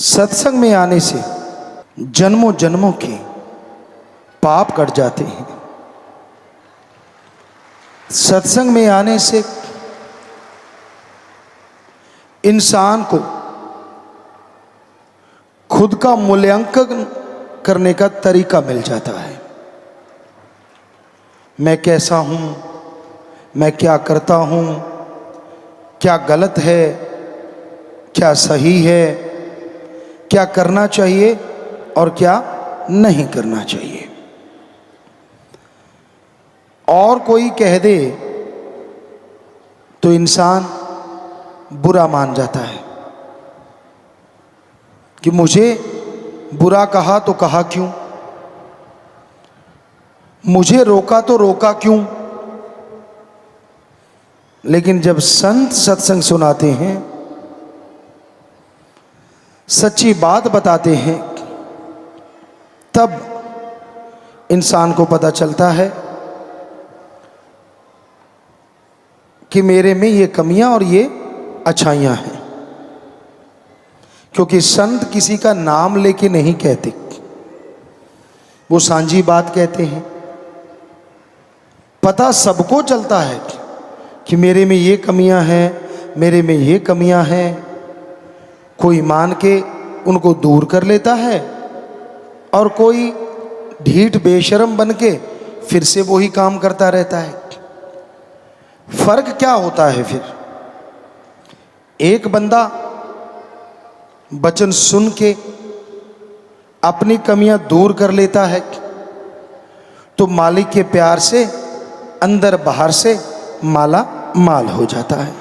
सत्संग में आने से जन्मों जन्मों के पाप कट जाते हैं। सत्संग में आने से इंसान को खुद का मूल्यांकन करने का तरीका मिल जाता है। मैं कैसा हूं, मैं क्या करता हूं, क्या गलत है, क्या सही है, क्या करना चाहिए और क्या नहीं करना चाहिए। और कोई कह दे तो इंसान बुरा मान जाता है कि मुझे बुरा कहा तो कहा क्यों, मुझे रोका तो रोका क्यों। लेकिन जब संत सत्संग सुनाते हैं, सच्ची बात बताते हैं, तब इंसान को पता चलता है कि मेरे में ये कमियां और ये अच्छाइयां हैं। क्योंकि संत किसी का नाम लेके नहीं कहते, वो सांझी बात कहते हैं। पता सबको चलता है कि मेरे में ये कमियां हैं, मेरे में ये कमियां हैं। कोई मान के उनको दूर कर लेता है और कोई ढीठ बेशरम बन के फिर से वही काम करता रहता है। फर्क क्या होता है फिर? एक बंदा वचन सुन के अपनी कमियां दूर कर लेता है तो मालिक के प्यार से अंदर बाहर से माला माल हो जाता है।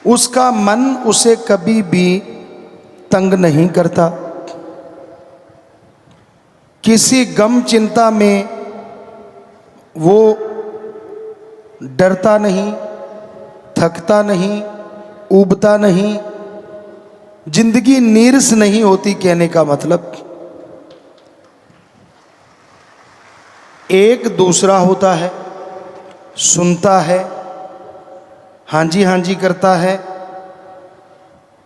उसका मन उसे कभी भी तंग नहीं करता। किसी गम चिंता में वो डरता नहीं, थकता नहीं, ऊबता नहीं। जिंदगी नीरस नहीं होती। कहने का मतलब एक दूसरा होता है, सुनता है, हाँ जी करता है,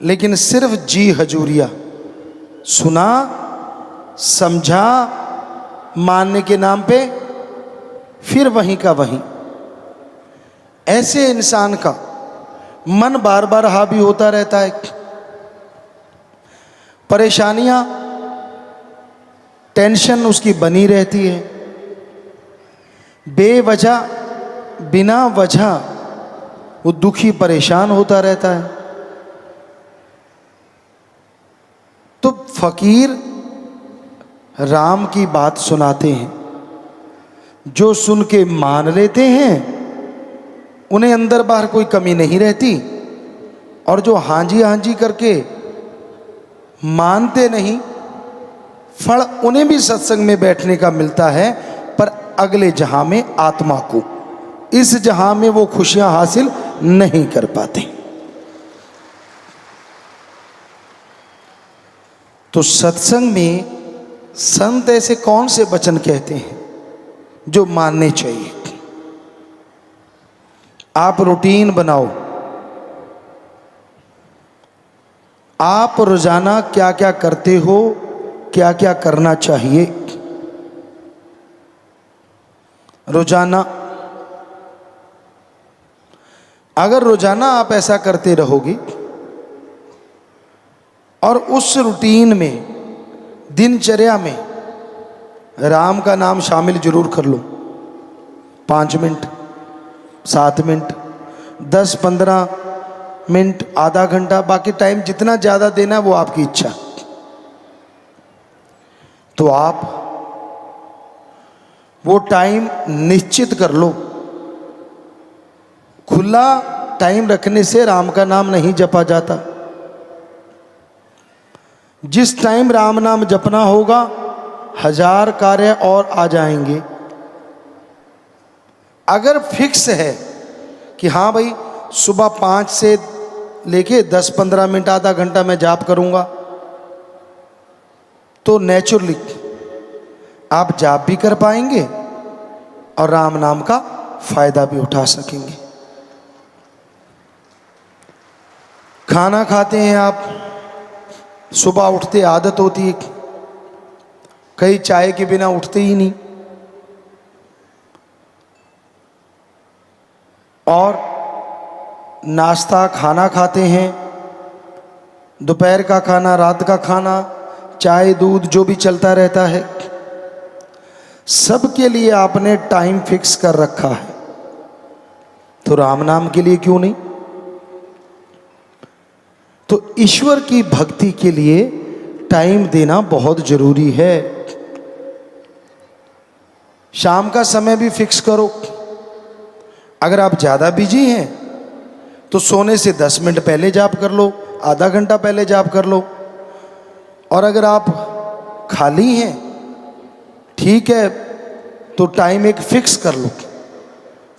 लेकिन सिर्फ जी हजूरिया, सुना समझा, मानने के नाम पे फिर वहीं का वहीं। ऐसे इंसान का मन बार बार हावी होता रहता है। परेशानियां, टेंशन उसकी बनी रहती है। बेवजह, बिना वजह वो दुखी परेशान होता रहता है। तो फकीर राम की बात सुनाते हैं, जो सुन के मान लेते हैं उन्हें अंदर बाहर कोई कमी नहीं रहती, और जो हाँ जी करके मानते नहीं, फल उन्हें भी सत्संग में बैठने का मिलता है, पर अगले जहां में आत्मा को, इस जहां में वो खुशियां हासिल नहीं कर पाते। तो सत्संग में संत ऐसे कौन से वचन कहते हैं जो मानने चाहिए? आप रूटीन बनाओ। आप रोजाना क्या क्या करते हो, क्या क्या करना चाहिए। रोजाना, अगर रोजाना आप ऐसा करते रहोगे और उस रूटीन में, दिनचर्या में राम का नाम शामिल जरूर कर लो। 5 मिनट, 7 मिनट, 10-15 मिनट, आधा घंटा, बाकी टाइम जितना ज़्यादा देना है वो आपकी इच्छा। तो आप वो टाइम निश्चित कर लो। खुला टाइम रखने से राम का नाम नहीं जपा जाता। जिस टाइम राम नाम जपना होगा, 1000 कार्य और आ जाएंगे। अगर फिक्स है कि हाँ भाई सुबह 5 से लेके 10-15 मिनट, आधा घंटा मैं जाप करूंगा, तो नेचुरली आप जाप भी कर पाएंगे और राम नाम का फायदा भी उठा सकेंगे। खाना खाते हैं आप, सुबह उठते आदत होती है, कई चाय के बिना उठते ही नहीं, और नाश्ता खाना खाते हैं, दोपहर का खाना, रात का खाना, चाय दूध जो भी चलता रहता है, सबके लिए आपने टाइम फिक्स कर रखा है। तो राम नाम के लिए क्यों नहीं? तो ईश्वर की भक्ति के लिए टाइम देना बहुत जरूरी है। शाम का समय भी फिक्स करो। अगर आप ज़्यादा बिजी हैं तो सोने से 10 मिनट पहले जाप कर लो, आधा घंटा पहले जाप कर लो। और अगर आप खाली हैं, ठीक है, तो टाइम एक फिक्स कर लो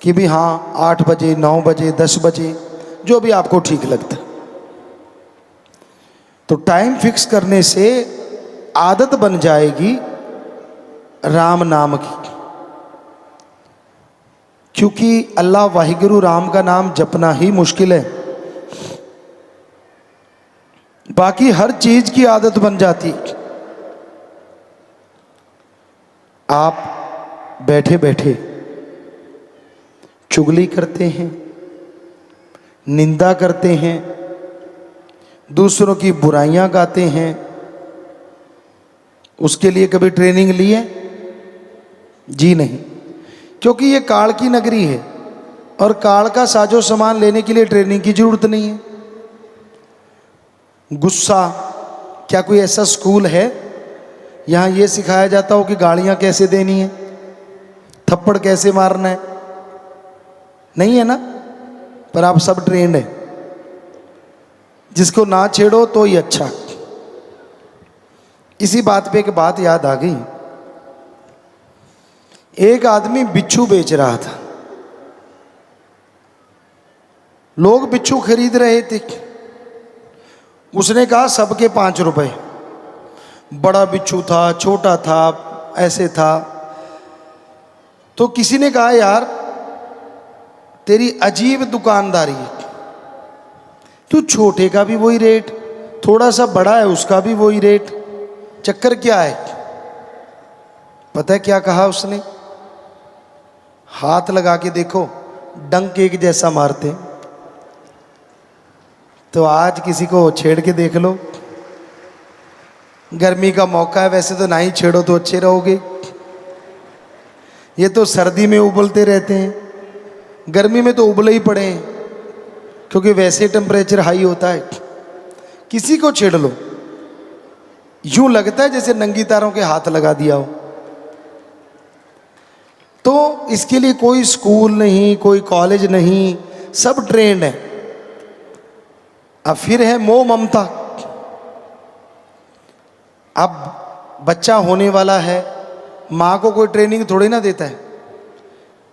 कि भी हाँ 8 बजे, 9 बजे, 10 बजे, जो भी आपको ठीक लगता है। तो टाइम फिक्स करने से आदत बन जाएगी राम नाम की, क्योंकि अल्लाह वाहिगुरु राम का नाम जपना ही मुश्किल है, बाकी हर चीज की आदत बन जाती। आप बैठे बैठे चुगली करते हैं, निंदा करते हैं, दूसरों की बुराइयां गाते हैं, उसके लिए कभी ट्रेनिंग ली है? जी नहीं, क्योंकि ये काल की नगरी है और काल का साजो सामान लेने के लिए ट्रेनिंग की जरूरत नहीं है। गुस्सा, क्या कोई ऐसा स्कूल है यहाँ ये सिखाया जाता हो कि गालियाँ कैसे देनी है, थप्पड़ कैसे मारना है? नहीं है ना, पर आप सब ट्रेंड है। जिसको ना छेड़ो तो ही अच्छा। इसी बात पे एक बात याद आ गई। एक आदमी बिच्छू बेच रहा था, लोग बिच्छू खरीद रहे थे। उसने कहा सबके 5 रुपए। बड़ा बिच्छू था, छोटा था, ऐसे था। तो किसी ने कहा यार तेरी अजीब दुकानदारी है, तू छोटे का भी वही रेट, थोड़ा सा बड़ा है उसका भी वही रेट, चक्कर क्या है? पता है क्या कहा उसने? हाथ लगा के देखो, डंक एक जैसा मारते। तो आज किसी को छेड़ के देख लो। गर्मी का मौका है, वैसे तो ना ही छेड़ो तो अच्छे रहोगे। ये तो सर्दी में उबलते रहते हैं, गर्मी में तो उबले ही पड़े हैं, क्योंकि वैसे टेम्परेचर हाई होता है। किसी को छेड़ लो, यूं लगता है जैसे नंगी तारों के हाथ लगा दिया हो। तो इसके लिए कोई स्कूल नहीं, कोई कॉलेज नहीं, सब ट्रेंड है। अब फिर है मोह ममता। अब बच्चा होने वाला है, माँ को कोई ट्रेनिंग थोड़ी ना देता है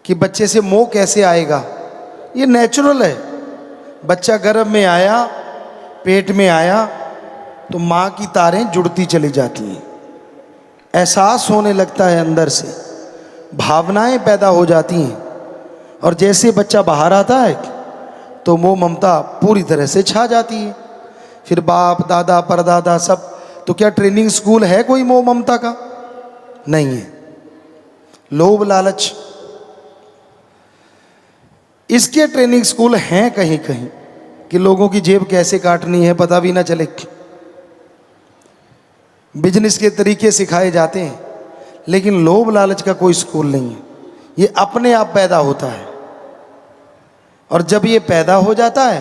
कि बच्चे से मोह कैसे आएगा। ये नेचुरल है। बच्चा गर्भ में आया, पेट में आया, तो माँ की तारें जुड़ती चली जाती हैं, एहसास होने लगता है अंदर से, भावनाएं पैदा हो जाती हैं। और जैसे बच्चा बाहर आता है तो मोह ममता पूरी तरह से छा जाती है। फिर बाप दादा परदादा सब। तो क्या ट्रेनिंग स्कूल है कोई मोह ममता का? नहीं है। लोभ लालच, इसके ट्रेनिंग स्कूल हैं कहीं कहीं कि लोगों की जेब कैसे काटनी है पता भी ना चले। बिजनेस के तरीके सिखाए जाते हैं, लेकिन लोभ लालच का कोई स्कूल नहीं है। ये अपने आप पैदा होता है, और जब ये पैदा हो जाता है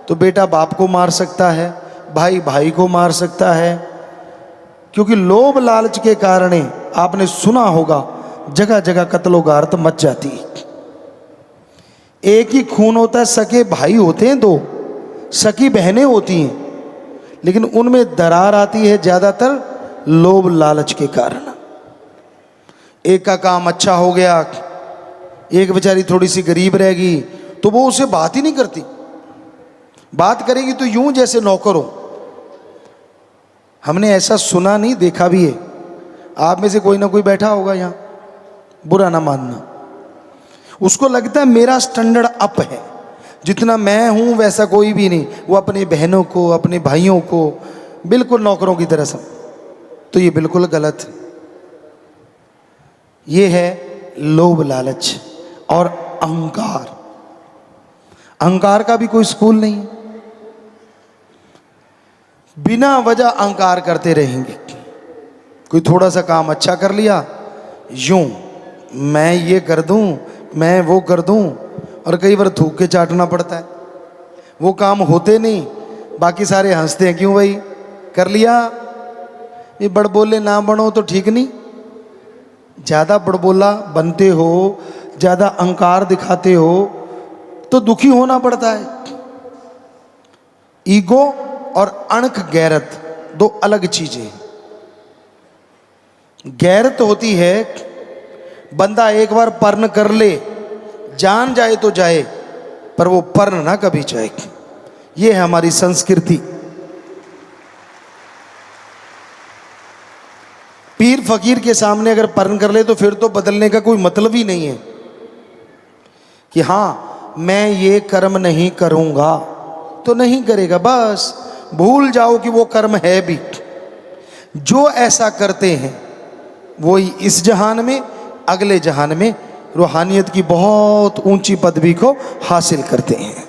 तो बेटा बाप को मार सकता है, भाई भाई को मार सकता है। क्योंकि लोभ लालच के कारण आपने सुना होगा जगह जगह कत्लो गारत मच जाती है। एक ही खून होता है, सके भाई होते हैं 2, सकी बहनें होती हैं, लेकिन उनमें दरार आती है ज़्यादातर लोभ लालच के कारण। एक का काम अच्छा हो गया, एक बेचारी थोड़ी सी गरीब रहेगी, तो वो उसे बात ही नहीं करती। बात करेगी तो यूं जैसे नौकर हो। हमने ऐसा सुना नहीं, देखा भी है। आप में से कोई ना कोई बैठा होगा यहाँ, बुरा ना मानना। उसको लगता है मेरा स्टैंडर्ड अप है, जितना मैं हूं वैसा कोई भी नहीं। वो अपनी बहनों को, अपने भाइयों को बिल्कुल नौकरों की तरह समझ, तो ये बिल्कुल गलत है। ये है लोभ लालच और अहंकार। अहंकार का भी कोई स्कूल नहीं है। बिना वजह अहंकार करते रहेंगे। कोई थोड़ा सा काम अच्छा कर लिया, यूं मैं ये कर दूं, मैं वो कर दूं, और कई बार थूक के चाटना पड़ता है। वो काम होते नहीं, बाकी सारे हंसते हैं, क्यों भाई कर लिया। ये बड़बोले ना बनो तो ठीक नहीं। ज़्यादा बड़बोला बनते हो, ज़्यादा अहंकार दिखाते हो तो दुखी होना पड़ता है। ईगो और अणख गैरत दो अलग चीजें हैं। गैरत होती है बंदा एक बार पर्ण कर ले, जान जाए तो जाए, पर वो पर्ण ना कभी जाए। ये है हमारी संस्कृति। पीर फकीर के सामने अगर पर्ण कर ले तो फिर तो बदलने का कोई मतलब ही नहीं है कि हाँ मैं ये कर्म नहीं करूंगा, तो नहीं करेगा, बस भूल जाओ कि वो कर्म है भी। जो ऐसा करते हैं वही इस जहान में, अगले जहान में रूहानियत की बहुत ऊंची पदवी को हासिल करते हैं।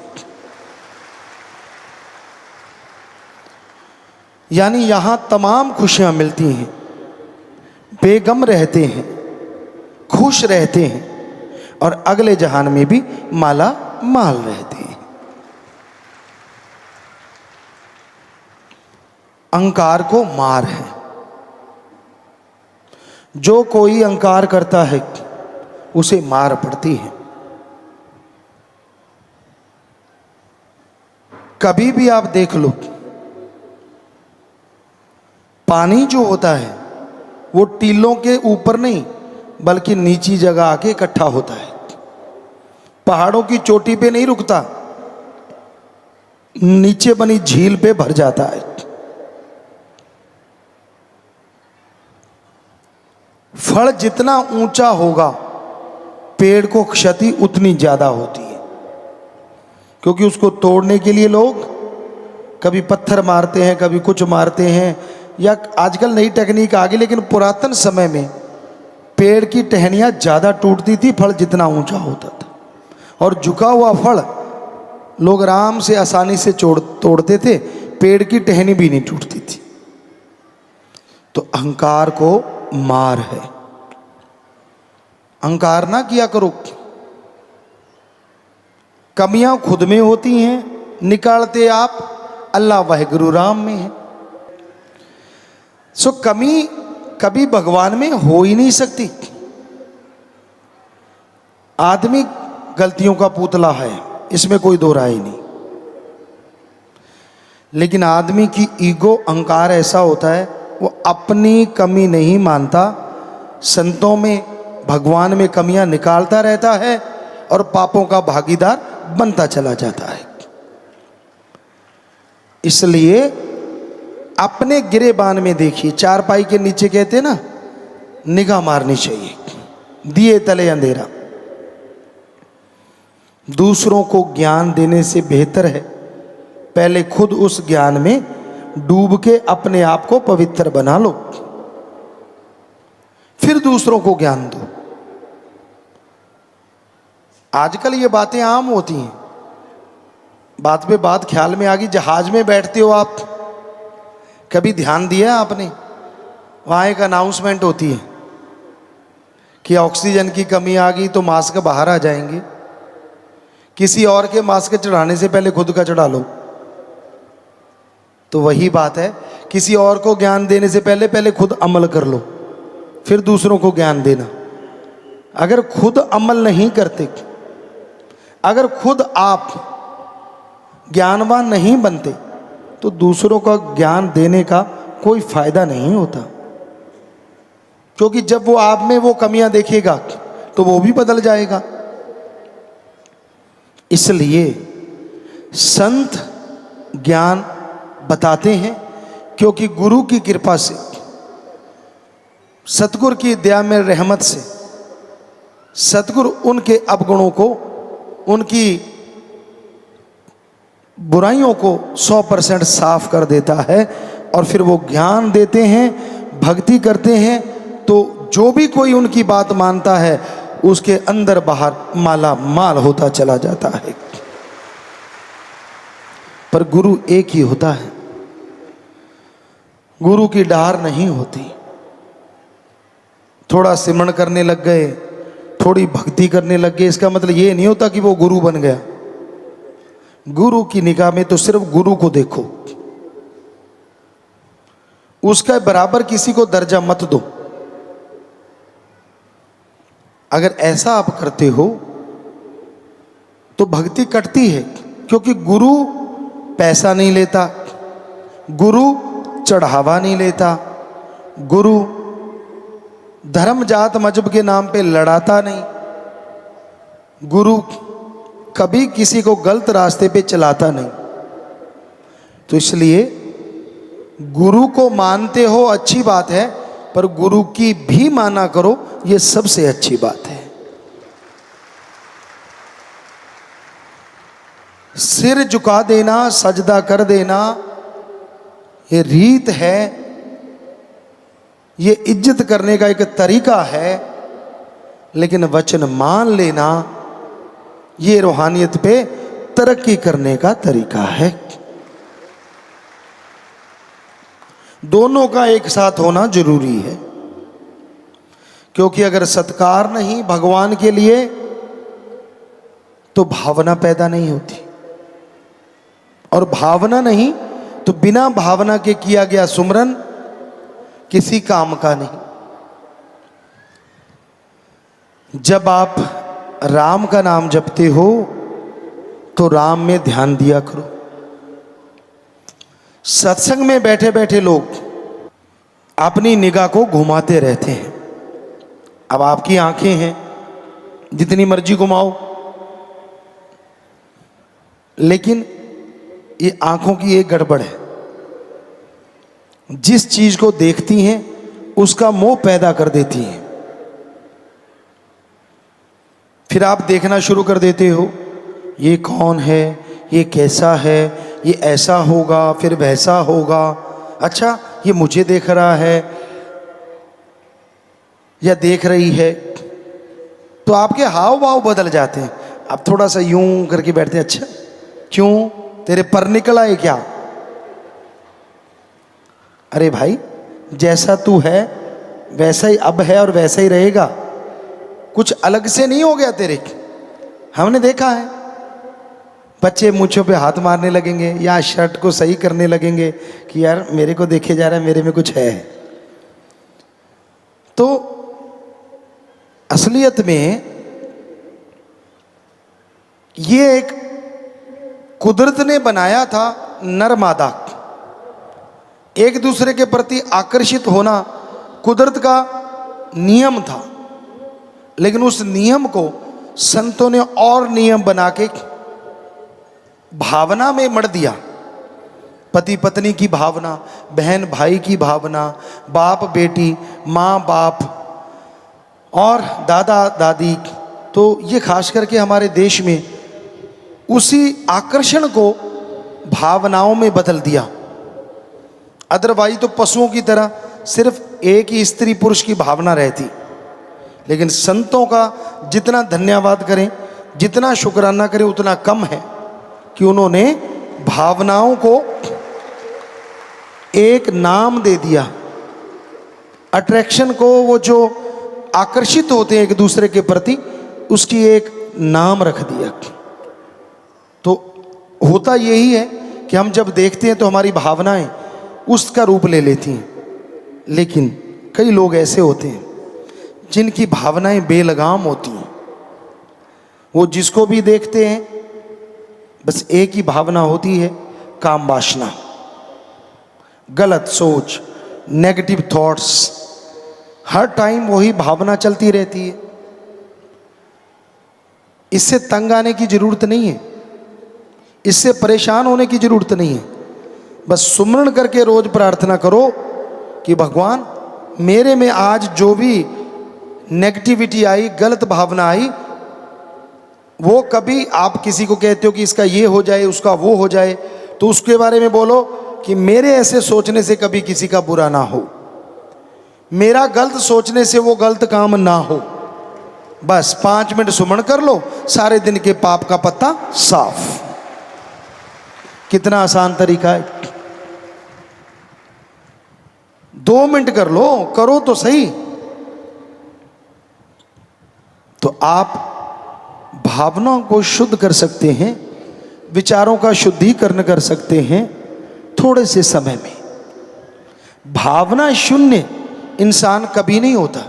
यानी यहां तमाम खुशियां मिलती हैं, बेगम रहते हैं, खुश रहते हैं, और अगले जहान में भी माला माल रहते हैं। अहंकार को मार है। जो कोई अहंकार करता है उसे मार पड़ती है। कभी भी आप देख लो, पानी जो होता है वो टीलों के ऊपर नहीं बल्कि नीची जगह आके इकट्ठा होता है। पहाड़ों की चोटी पे नहीं रुकता, नीचे बनी झील पे भर जाता है। फल जितना ऊंचा होगा पेड़ को क्षति उतनी ज्यादा होती है, क्योंकि उसको तोड़ने के लिए लोग कभी पत्थर मारते हैं, कभी कुछ मारते हैं, या आजकल नई टेक्निक आ गई, लेकिन पुरातन समय में पेड़ की टहनियाँ ज़्यादा टूटती थी फल जितना ऊंचा होता था, और झुका हुआ फल लोग आराम से आसानी से तोड़ते थे, पेड़ की टहनी भी नहीं टूटती थी। तो अहंकार को मार है। अहंकार ना किया करो। कमियां खुद में होती हैं, निकालते आप अल्लाह वाहिगुरु राम में है। सो कमी कभी भगवान में हो ही नहीं सकती। आदमी गलतियों का पुतला है, इसमें कोई दो राय नहीं, लेकिन आदमी की ईगो अहंकार ऐसा होता है वो अपनी कमी नहीं मानता, संतों में भगवान में कमियां निकालता रहता है और पापों का भागीदार बनता चला जाता है। इसलिए अपने गिरेबान में देखिए, चारपाई के नीचे कहते ना निगाह मारनी चाहिए, दिए तले अंधेरा। दूसरों को ज्ञान देने से बेहतर है पहले खुद उस ज्ञान में डूब के अपने आप को पवित्र बना लो, फिर दूसरों को ज्ञान दो। आजकल ये बातें आम होती हैं, बात पे बात ख्याल में आ गई। जहाज में बैठते हो आप, कभी ध्यान दिया आपने, वहाँ एक अनाउंसमेंट होती है कि ऑक्सीजन की कमी आ गई तो मास्क बाहर आ जाएंगे। किसी और के मास्क चढ़ाने से पहले खुद का चढ़ा लो। तो वही बात है, किसी और को ज्ञान देने से पहले पहले खुद अमल कर लो, फिर दूसरों को ज्ञान देना। अगर खुद अमल नहीं करते, अगर खुद आप ज्ञानवान नहीं बनते, तो दूसरों का ज्ञान देने का कोई फायदा नहीं होता, क्योंकि जब वो आप में वो कमियां देखेगा तो वो भी बदल जाएगा। इसलिए संत ज्ञान बताते हैं, क्योंकि गुरु की कृपा से, सतगुरु की दया में रहमत से, सतगुरु उनके अवगुणों को, उनकी बुराइयों को 100% साफ कर देता है और फिर वो ज्ञान देते हैं, भक्ति करते हैं, तो जो भी कोई उनकी बात मानता है उसके अंदर बाहर माला माल होता चला जाता है। पर गुरु एक ही होता है, गुरु की डार नहीं होती। थोड़ा सिमरन करने लग गए, थोड़ी भक्ति करने लग गए, इसका मतलब ये नहीं होता कि वो गुरु बन गया। गुरु की निगाह में तो सिर्फ गुरु को देखो, उसका बराबर किसी को दर्जा मत दो। अगर ऐसा आप करते हो तो भक्ति कटती है, क्योंकि गुरु पैसा नहीं लेता, गुरु चढ़ावा नहीं लेता, गुरु धर्म जात मजहब के नाम पे लड़ाता नहीं, गुरु कभी किसी को गलत रास्ते पे चलाता नहीं। तो इसलिए गुरु को मानते हो अच्छी बात है, पर गुरु की भी माना करो, ये सबसे अच्छी बात है। सिर झुका देना, सजदा कर देना, ये रीत है, ये इज्जत करने का एक तरीका है। लेकिन वचन मान लेना, ये रूहानियत पे तरक्की करने का तरीका है। दोनों का एक साथ होना जरूरी है, क्योंकि अगर सत्कार नहीं भगवान के लिए तो भावना पैदा नहीं होती, और भावना नहीं तो बिना भावना के किया गया सुमरन किसी काम का नहीं। जब आप राम का नाम जपते हो तो राम में ध्यान दिया करो। सत्संग में बैठे बैठे लोग अपनी निगाह को घुमाते रहते हैं। अब आपकी आंखें हैं, जितनी मर्जी घुमाओ, लेकिन ये आंखों की एक गड़बड़ है। जिस चीज को देखती हैं उसका मोह पैदा कर देती हैं, फिर आप देखना शुरू कर देते हो, ये कौन है, ये कैसा है, ये ऐसा होगा फिर वैसा होगा, अच्छा ये मुझे देख रहा है या देख रही है। तो आपके हाव भाव बदल जाते हैं। आप थोड़ा सा यूं करके बैठते हैं, अच्छा क्यों, तेरे पर निकला है क्या? अरे भाई, जैसा तू है वैसा ही अब है और वैसा ही रहेगा, कुछ अलग से नहीं हो गया तेरे। हमने देखा है बच्चे मूंछों पे हाथ मारने लगेंगे या शर्ट को सही करने लगेंगे कि यार मेरे को देखे जा रहा है, मेरे में कुछ है। तो असलियत में ये एक कुदरत ने बनाया था, नर मादा एक दूसरे के प्रति आकर्षित होना कुदरत का नियम था। लेकिन उस नियम को संतों ने और नियम बना के भावना में मढ़ दिया। पति पत्नी की भावना, बहन भाई की भावना, बाप बेटी, माँ बाप और दादा दादी। तो ये खास करके हमारे देश में उसी आकर्षण को भावनाओं में बदल दिया। अदरवाइज तो पशुओं की तरह सिर्फ एक ही स्त्री पुरुष की भावना रहती। लेकिन संतों का जितना धन्यवाद करें, जितना शुक्राना करें, उतना कम है कि उन्होंने भावनाओं को एक नाम दे दिया। अट्रैक्शन को, वो जो आकर्षित होते हैं एक दूसरे के प्रति, उसकी एक नाम रख दिया। तो होता यही है कि हम जब देखते हैं तो हमारी भावनाएं उसका रूप ले लेती हैं। लेकिन कई लोग ऐसे होते हैं जिनकी भावनाएं बेलगाम होती हैं। वो जिसको भी देखते हैं बस एक ही भावना होती है, काम वासना, गलत सोच, नेगेटिव थॉट्स, हर टाइम वही भावना चलती रहती है। इससे तंग आने की जरूरत नहीं है, इससे परेशान होने की जरूरत नहीं है। बस सुमरण करके रोज प्रार्थना करो कि भगवान मेरे में आज जो भी नेगेटिविटी आई, गलत भावना आई, वो कभी आप किसी को कहते हो कि इसका ये हो जाए, उसका वो हो जाए, तो उसके बारे में बोलो कि मेरे ऐसे सोचने से कभी किसी का बुरा ना हो, मेरा गलत सोचने से वो गलत काम ना हो। बस 5 मिनट सुमन कर लो, सारे दिन के पाप का पत्ता साफ। कितना आसान तरीका है। 2 मिनट कर लो, करो तो सही। तो आप भावनाओं को शुद्ध कर सकते हैं, विचारों का शुद्धिकरण कर सकते हैं थोड़े से समय में। भावना शून्य इंसान कभी नहीं होता।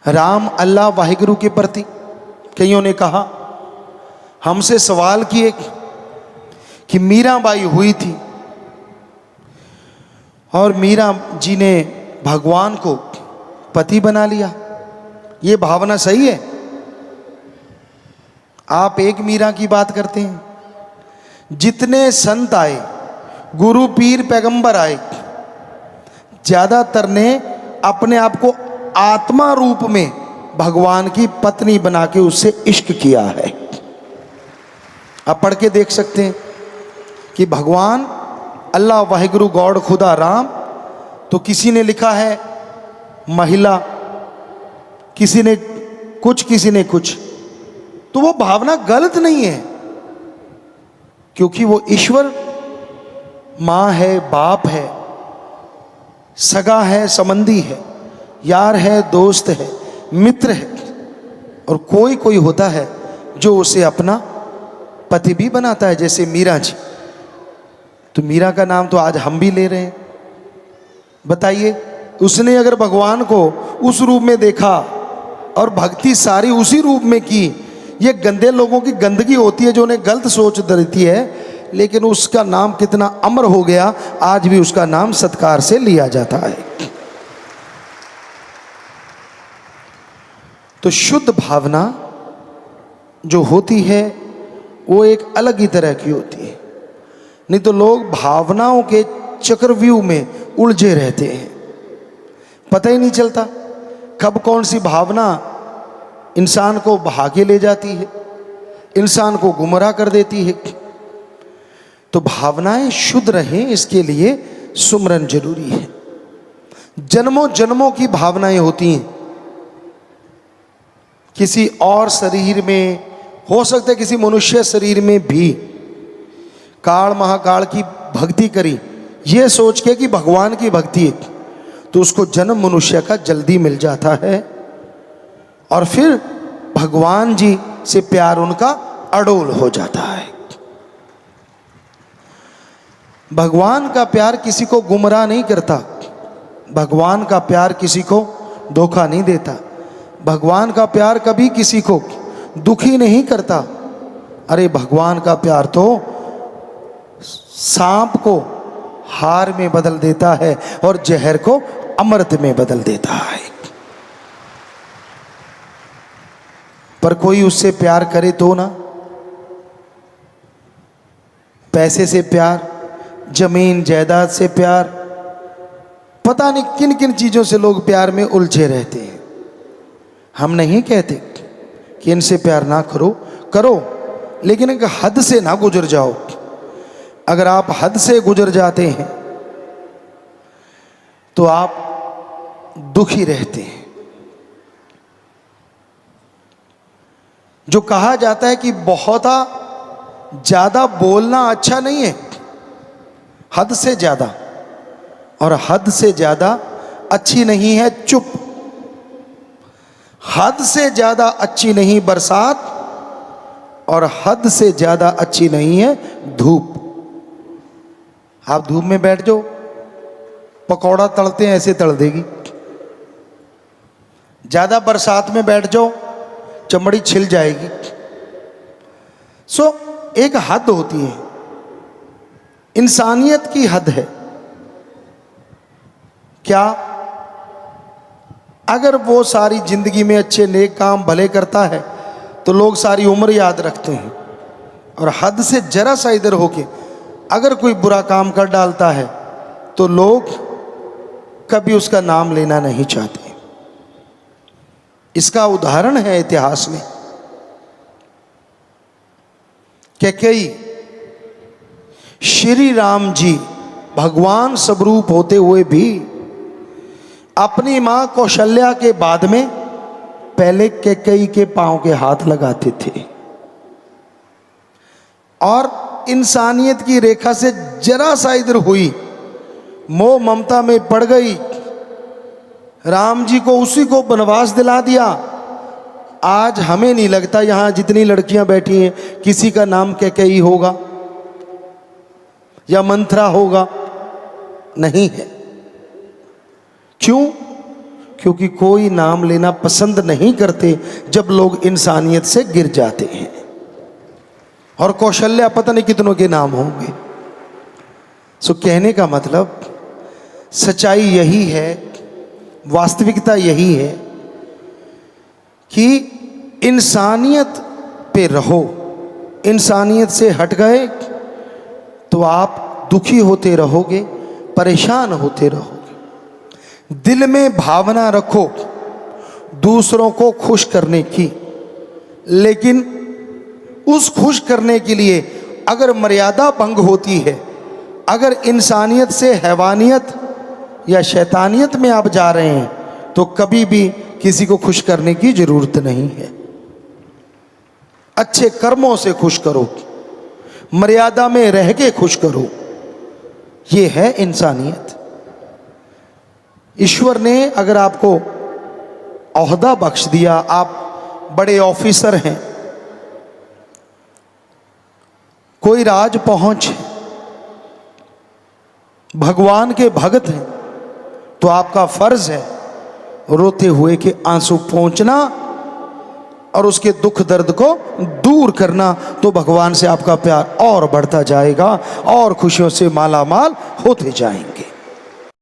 राम, अल्लाह, वाहिगुरु के प्रति कईयों ने कहा, हमसे सवाल किए कि मीराबाई हुई थी और मीरा जी ने भगवान को पति बना लिया, ये भावना सही है? आप एक मीरा की बात करते हैं। जितने संत आए, गुरु पीर पैगंबर आए, ज्यादातर ने अपने आप को आत्मा रूप में भगवान की पत्नी बना के उससे इश्क किया है। आप पढ़ के देख सकते हैं कि भगवान अल्लाह, वाहिगुरु, गॉड, खुदा, राम, तो किसी ने लिखा है महिला, किसी ने कुछ, किसी ने कुछ। तो वो भावना गलत नहीं है, क्योंकि वो ईश्वर माँ है, बाप है, सगा है, संबंधी है, यार है, दोस्त है, मित्र है। और कोई कोई होता है जो उसे अपना पति भी बनाता है, जैसे मीरा जी। तो मीरा का नाम तो आज हम भी ले रहे हैं। बताइए, उसने अगर भगवान को उस रूप में देखा और भक्ति सारी उसी रूप में की, ये गंदे लोगों की गंदगी होती है जो उन्हें गलत सोच देती है, लेकिन उसका नाम कितना अमर हो गया, आज भी उसका नाम सत्कार से लिया जाता है। तो शुद्ध भावना जो होती है वो एक अलग ही तरह की होती है। नहीं तो लोग भावनाओं के चक्रव्यूह में उलझे रहते हैं, पता ही नहीं चलता कब कौन सी भावना इंसान को बहा के ले जाती है, इंसान को गुमराह कर देती है। तो भावनाएं शुद्ध रहें, इसके लिए सुमरन जरूरी है। जन्मों जन्मों की भावनाएं होती हैं। किसी और शरीर में हो सकता है, किसी मनुष्य शरीर में भी काल महाकाल की भक्ति करी, ये सोच के कि भगवान की भक्ति है, तो उसको जन्म मनुष्य का जल्दी मिल जाता है और फिर भगवान जी से प्यार उनका अडोल हो जाता है। भगवान का प्यार किसी को गुमराह नहीं करता, भगवान का प्यार किसी को धोखा नहीं देता, भगवान का प्यार कभी किसी को दुखी नहीं करता। अरे भगवान का प्यार तो सांप को हार में बदल देता है और जहर को अमृत में बदल देता है। पर कोई उससे प्यार करे तो ना, पैसे से प्यार, जमीन जायदाद से प्यार, पता नहीं किन किन चीजों से लोग प्यार में उलझे रहते हैं। हम नहीं कहते कि इनसे प्यार ना करो, करो, लेकिन एक हद से ना गुजर जाओ। अगर आप हद से गुजर जाते हैं तो आप दुखी रहते हैं। जो कहा जाता है कि बहुत ज्यादा बोलना अच्छा नहीं है, हद से ज्यादा, और हद से ज्यादा अच्छी नहीं है चुप। हद से ज्यादा अच्छी नहीं बरसात, और हद से ज्यादा अच्छी नहीं है धूप। आप धूप में बैठ जाओ, पकौड़ा तलते हैं ऐसे तल देगी। ज्यादा बरसात में बैठ जाओ, चमड़ी छिल जाएगी। एक हद होती है, इंसानियत की हद है। क्या अगर वो सारी जिंदगी में अच्छे नेक काम भले करता है तो लोग सारी उम्र याद रखते हैं, और हद से जरा सा इधर होके अगर कोई बुरा काम कर डालता है तो लोग कभी उसका नाम लेना नहीं चाहते। इसका उदाहरण है इतिहास में कैकेयी, श्री राम जी भगवान स्वरूप होते हुए भी अपनी मां कौशल्या के बाद में पहले कैकेयी के पांव के हाथ लगाते थे और इंसानियत की रेखा से जरा सा इधर हुई, मोह ममता में पड़ गई, राम जी को उसी को वनवास दिला दिया। आज हमें नहीं लगता यहां जितनी लड़कियां बैठी हैं किसी का नाम कैकेयी होगा या मंथरा होगा, नहीं है। क्यों? क्योंकि कोई नाम लेना पसंद नहीं करते जब लोग इंसानियत से गिर जाते हैं। और कौशल्या पता नहीं कितनों के नाम होंगे। सो कहने का मतलब सच्चाई यही है, वास्तविकता यही है कि इंसानियत पे रहो। इंसानियत से हट गए तो आप दुखी होते रहोगे, परेशान होते रहोगे। दिल में भावना रखो दूसरों को खुश करने की, लेकिन उस खुश करने के लिए अगर मर्यादा भंग होती है, अगर इंसानियत से हैवानियत या शैतानियत में आप जा रहे हैं तो कभी भी किसी को खुश करने की जरूरत नहीं है। अच्छे कर्मों से खुश करो, मर्यादा में रह के खुश करो, ये है इंसानियत। ईश्वर ने अगर आपको ओहदा बख्श दिया, आप बड़े ऑफिसर हैं, कोई राज पहुंच है, भगवान के भक्त हैं, तो आपका फर्ज है रोते हुए के आंसू पहुंचना और उसके दुख दर्द को दूर करना। तो भगवान से आपका प्यार और बढ़ता जाएगा और खुशियों से माला माल होते जाएंगे।